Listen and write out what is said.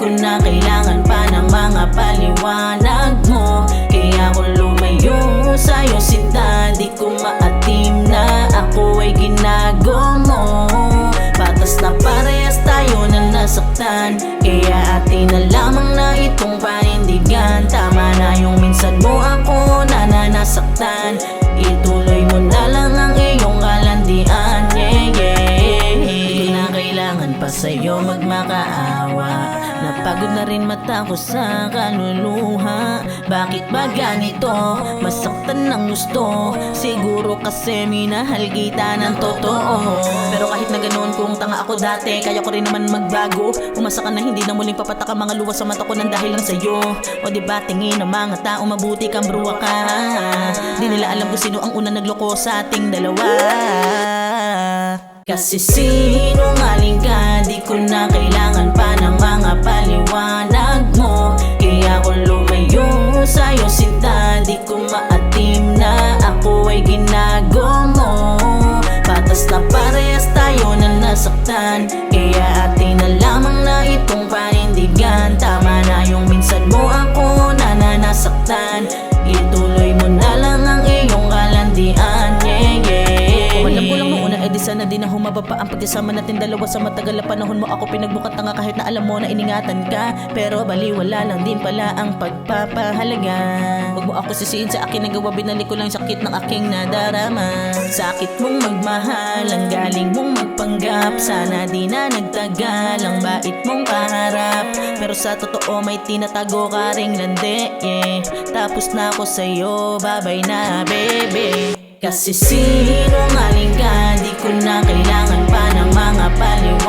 ko na kailangan pa ng mga paliwanag mo. Kaya ako lumayo sa'yo sinta, di ko maatim na ako ay ginago mo. Patas na parehas tayo na nasaktan, kaya atin na lamang na itong panindigan. Tama na yung minsan mo ako na nasaktan, ituloy mo na lang ang iyong kalandian. Di ko na kailangan pa sa'yo magmakaawa, napagod na rin mata ko sa kaluluha. Bakit ba ganito? Masaktan ng gusto, siguro kasi minahal kita ng totoo. Pero kahit na ganoon, kung tanga ako dati, kaya ko rin naman magbago. Umasa ka na hindi na muling papataka mga luha sa mata ko nang dahil lang sa'yo. O diba tingin ng mga tao mabuti kang bruwa ka, di nila alam kung sino ang una nagloko sa ating dalawa. Kasi sinungaling ka, di ko na kailangan pa ng mga paliwanag mo. Kaya ako lumayo sa'yo sinta, di ko maatim na ako ay ginago mo. Patas na parehas tayo na nasaktan, kaya atin na lamang na itong panindigan. Tama na yung minsan mo ako na nasaktan, ituloy mo na lang ang iyong kalandian. Alam ko lang noon na edi sana di na humaba pa ang pagsasama natin dalawa. Sa matagal na panahon mo ako pinagbukat tanga, kahit na alam mo na iningatan ka, pero baliwala lang din pala ang pagpapahalaga. Huwag mo ako sisihin sa akin nagawa, binalik ko lang sakit ng aking nadarama. Sakit mong magmahal, ang galing mong magpanggap, sana di na nagtagal ang bait mong kaharap. Pero sa totoo may tinatago ka ring landi, Tapos na ako sa'yo, babay na baby. Kasi sinungaling ka, di ko na kailangan pa ng mga paliwanag